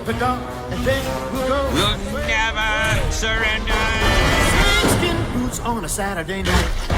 the gun, and then we'll go. We'll never surrender. Skin boots on a Saturday night.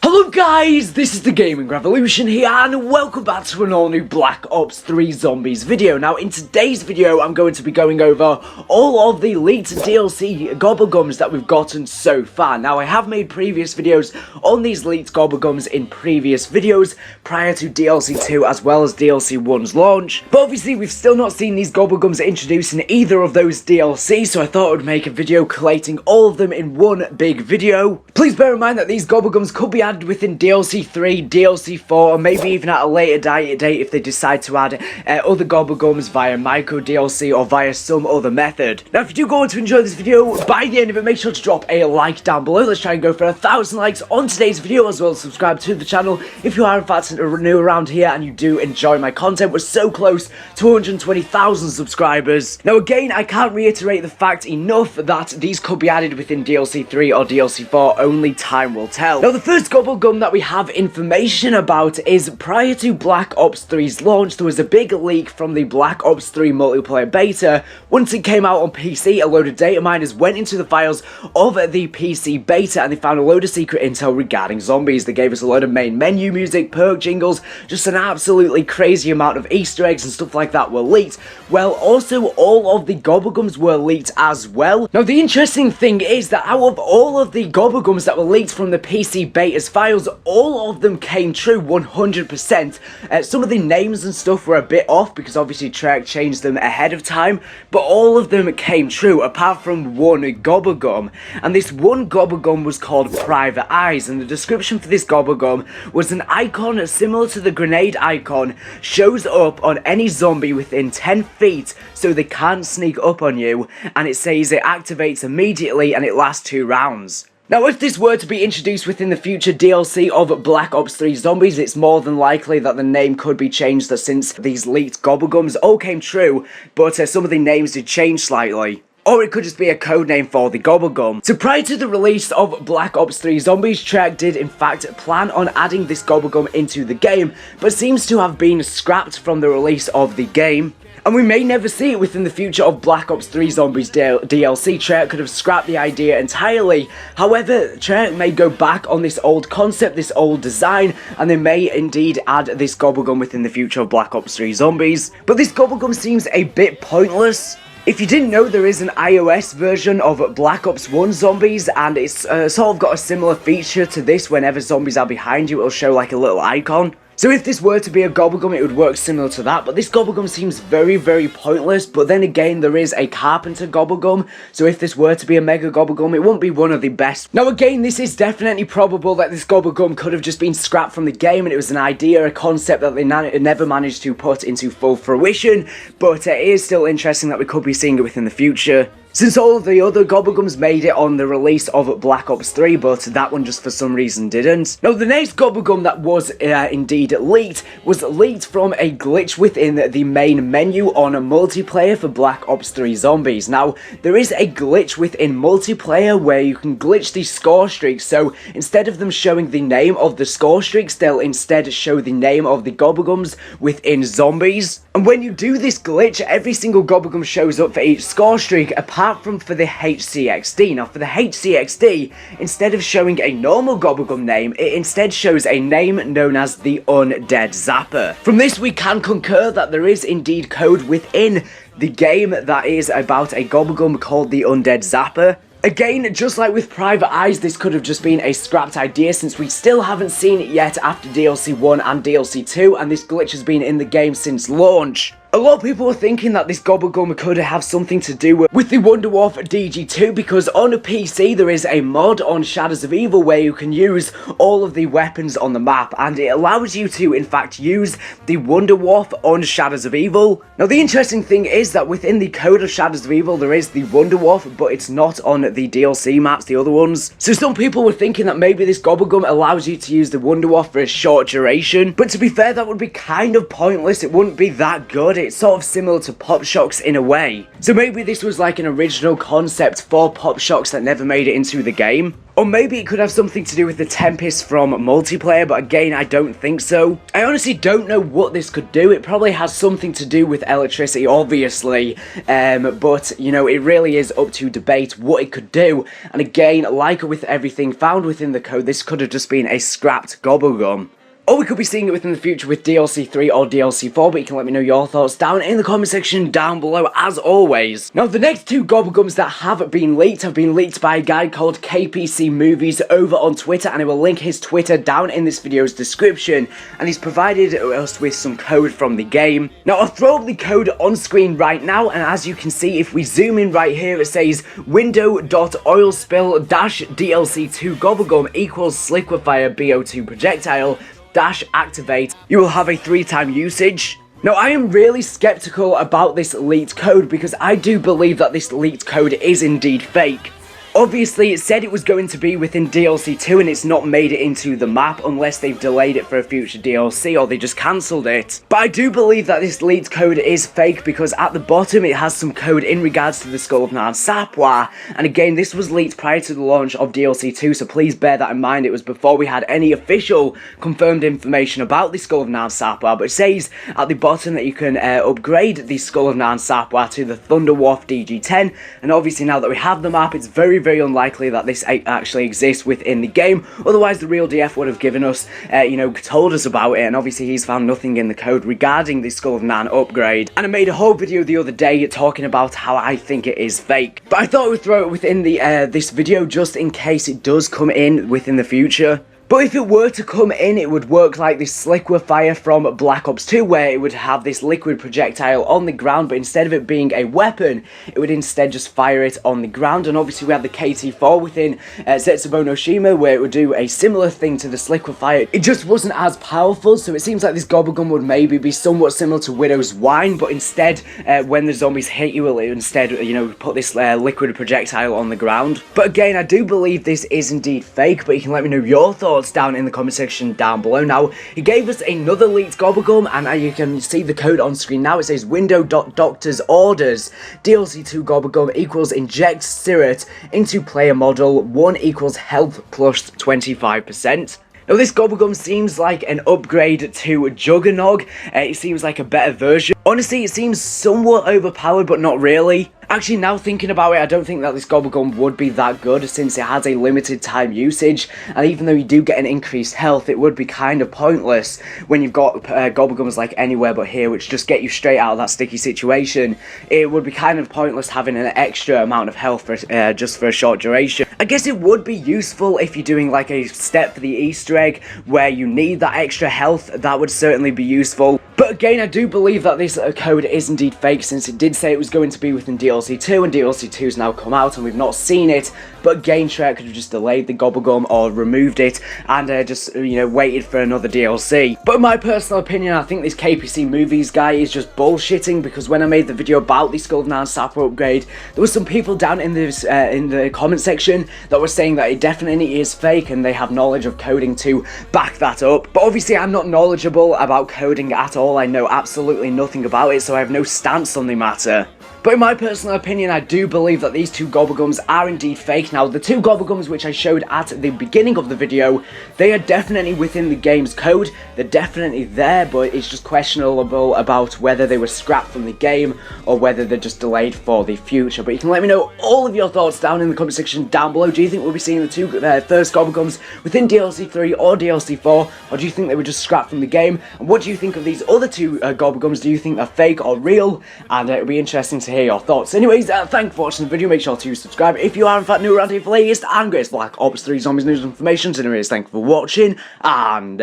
Hello guys, this is the Gaming Revolution here and welcome back to an all new Black Ops 3 Zombies video. Now in today's video I'm going to be going over all of the leaked DLC Gobblegums that we've gotten so far. Now I have made previous videos on these leaked Gobblegums in previous videos prior to DLC 2 as well as DLC 1's launch. But obviously we've still not seen these Gobblegums introduced in either of those DLCs, so I thought I would make a video collating all of them in one big video. Please bear in mind that these Gobblegums could be added within DLC 3, DLC 4, or maybe even at a later date if they decide to add other Gobblegums via micro DLC or via some other method. Now if you do go on to enjoy this video, by the end of it make sure to drop a like down below. Let's try and go for 1,000 likes on today's video, as well as subscribe to the channel if you are in fact new around here and you do enjoy my content. We're so close to 120,000 subscribers. Now again, I can't reiterate the fact enough that these could be added within DLC 3 or DLC 4, only time will tell. Now the first Gobblegum that we have information about is prior to Black Ops 3's launch, there was a big leak from the Black Ops 3 multiplayer beta. Once it came out on PC, a load of data miners went into the files of the PC beta and they found a load of secret intel regarding zombies. They gave us a load of main menu music, perk jingles, just an absolutely crazy amount of Easter eggs and stuff like that were leaked. Well, also all of the Gobblegums were leaked as well. Now the interesting thing is that out of all of the Gobblegums that were leaked from the PC beta's files, all of them came true 100%. Some of the names and stuff were a bit off because obviously Treyarch changed them ahead of time, but all of them came true apart from one Gobblegum. And this one Gobblegum was called Private Eyes, and the description for this Gobblegum was an icon similar to the grenade icon shows up on any zombie within 10 feet so they can't sneak up on you, and it says it activates immediately and it lasts 2 rounds. Now, if this were to be introduced within the future DLC of Black Ops 3 Zombies, it's more than likely that the name could be changed since these leaked Gobblegums all came true, but some of the names did change slightly. Or it could just be a code name for the Gobblegum. So prior to the release of Black Ops 3 Zombies, Treyarch did in fact plan on adding this Gobblegum into the game, but seems to have been scrapped from the release of the game. And we may never see it within the future of Black Ops 3 Zombies DLC. Treyarch could have scrapped the idea entirely. However, Treyarch may go back on this old concept, this old design, and they may indeed add this Gobblegum within the future of Black Ops 3 Zombies. But this Gobblegum seems a bit pointless. If you didn't know, there is an iOS version of Black Ops 1 Zombies, and it's sort of got a similar feature to this. Whenever zombies are behind you, it'll show like a little icon. So if this were to be a Gobblegum, it would work similar to that, but this Gobblegum seems very, very pointless. But then again, there is a Carpenter Gobblegum, so if this were to be a Mega Gobblegum, it wouldn't be one of the best. Now again, this is definitely probable that this Gobblegum could have just been scrapped from the game, and it was an idea, a concept that they never managed to put into full fruition, but it is still interesting that we could be seeing it within the future. Since all of the other Gobblegums made it on the release of Black Ops 3, but that one just for some reason didn't. Now, the next Gobblegum that was indeed leaked was leaked from a glitch within the main menu on a multiplayer for Black Ops 3 Zombies. Now, there is a glitch within multiplayer where you can glitch the score streaks, so instead of them showing the name of the score streaks, they'll instead show the name of the Gobblegums within Zombies. And when you do this glitch, every single Gobblegum shows up for each score streak, apart from for the HCXD. Now for the HCXD, instead of showing a normal Gobblegum name, it instead shows a name known as the Undead Zapper. From this we can concur that there is indeed code within the game that is about a Gobblegum called the Undead Zapper. Again, just like with Private Eyes, this could have just been a scrapped idea since we still haven't seen it yet after DLC 1 and DLC 2, and this glitch has been in the game since launch. A lot of people are thinking that this Gobblegum could have something to do with the Wonder Warf DG2, because on a PC there is a mod on Shadows of Evil where you can use all of the weapons on the map, and it allows you to in fact use the Wonder Warf on Shadows of Evil. Now the interesting thing is that within the code of Shadows of Evil there is the Wonder Warf, but it's not on the DLC maps, the other ones. So some people were thinking that maybe this Gobblegum allows you to use the Wonder Warf for a short duration, but to be fair, that would be kind of pointless. It wouldn't be that good. It's sort of similar to Pop Shocks in a way. So maybe this was like an original concept for Pop Shocks that never made it into the game. Or maybe it could have something to do with the Tempest from multiplayer, but again, I don't think so. I honestly don't know what this could do. It probably has something to do with electricity, obviously, but, you know, it really is up to debate what it could do. And again, like with everything found within the code, this could have just been a scrapped Gobblegum. Or we could be seeing it within the future with DLC 3 or DLC 4, but you can let me know your thoughts down in the comment section down below, as always. Now, the next two Gobblegums that have been leaked by a guy called KPC Movies over on Twitter, and I will link his Twitter down in this video's description, and he's provided us with some code from the game. Now, I'll throw up the code on screen right now, and as you can see, if we zoom in right here, it says window.oilspill-DLC2 Gobblegum equals Sliquifier BO2 projectile -activate. You will have a 3-time usage. Now, I am really skeptical about this leaked code because I do believe that this leaked code is indeed fake. Obviously, it said it was going to be within DLC 2 and it's not made it into the map unless they've delayed it for a future DLC or they just cancelled it. But I do believe that this leaked code is fake because at the bottom it has some code in regards to the Skull of Narsapwa. And again, this was leaked prior to the launch of DLC 2, so please bear that in mind. It was before we had any official confirmed information about the Skull of Narsapwa. But it says at the bottom that you can upgrade the Skull of Narsapwa to the Thunderwolf DG10. And obviously now that we have the map, it's very unlikely that this actually exists within the game. Otherwise, the real DF would have given us, you know, told us about it, and obviously he's found nothing in the code regarding the Skull of Nan upgrade. And I made a whole video the other day talking about how I think it is fake. But I thought I would throw it within the this video just in case it does come in within the future. But if it were to come in, it would work like this Sliquifier from Black Ops 2, where it would have this liquid projectile on the ground, but instead of it being a weapon, it would instead just fire it on the ground. And obviously we have the KT4 within Setsubo no Shima, where it would do a similar thing to the Sliquifier. It just wasn't as powerful, so it seems like this Gobblegum would maybe be somewhat similar to Widow's Wine, but instead, when the zombies hit you, it would instead, you know, put this liquid projectile on the ground. But again, I do believe this is indeed fake, but you can let me know your thoughts down in the comment section down below. Now, he gave us another leaked Gobblegum, and you can see the code on screen now. It says window.doctor's orders DLC 2 Gobblegum equals inject Sirit into player model 1 equals health plus 25%. Now, this Gobblegum seems like an upgrade to Juggernog. It seems like a better version. Honestly, it seems somewhat overpowered, but not really. Actually, now thinking about it, I don't think that this Gobblegum would be that good since it has a limited time usage, and even though you do get an increased health, it would be kind of pointless when you've got Gobblegums like Anywhere But Here, which just get you straight out of that sticky situation. It would be kind of pointless having an extra amount of health for just for a short duration. I guess it would be useful if you're doing like a step for the Easter egg where you need that extra health. That would certainly be useful. But again, I do believe that this code is indeed fake, since it did say it was going to be within DLC 2, and DLC 2 has now come out and we've not seen it. But again, Shrek could have just delayed the Gobblegum or removed it and just, you know, waited for another DLC. But in my personal opinion, I think this KPC Movies guy is just bullshitting, because when I made the video about the Skull of Narsapwa upgrade, there was some people down in this in the comment section that were saying that it definitely is fake and they have knowledge of coding to back that up. But obviously, I'm not knowledgeable about coding at all. I know absolutely nothing about it, so I have no stance on the matter. But in my personal opinion, I do believe that these two Gobblegums are indeed fake. Now, the two Gobblegums which I showed at the beginning of the video, they are definitely within the game's code. They're definitely there, but it's just questionable about whether they were scrapped from the game or whether they're just delayed for the future. But you can let me know all of your thoughts down in the comment section down below. Do you think we'll be seeing the two first Gobblegums within DLC 3 or DLC 4? Or do you think they were just scrapped from the game? And what do you think of these other two Gobblegums? Do you think they're fake or real? And it'll be interesting to hear your thoughts. Anyways, thank you for watching the video. Make sure to subscribe if you are in fact new around here for the latest and greatest Black Ops 3 Zombies news and information. So anyways, thank you for watching, and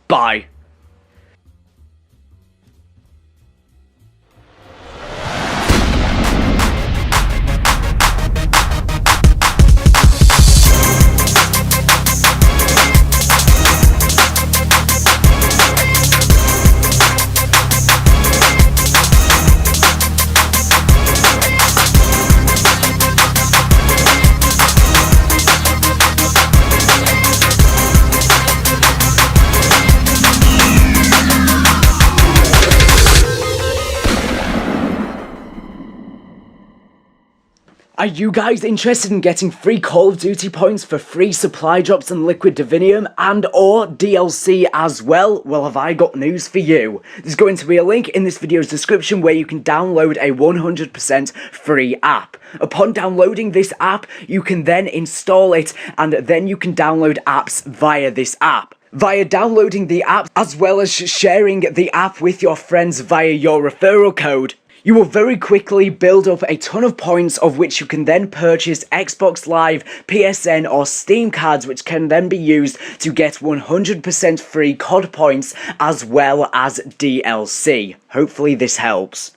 bye. Are you guys interested in getting free Call of Duty points for free supply drops and liquid divinium and or DLC as well? Well, have I got news for you. There's going to be a link in this video's description where you can download a 100% free app. Upon downloading this app, you can then install it and then you can download apps via this app. Via downloading the app as well as sharing the app with your friends via your referral code, you will very quickly build up a ton of points of which you can then purchase Xbox Live, PSN or Steam cards which can then be used to get 100% free COD points as well as DLC. Hopefully this helps.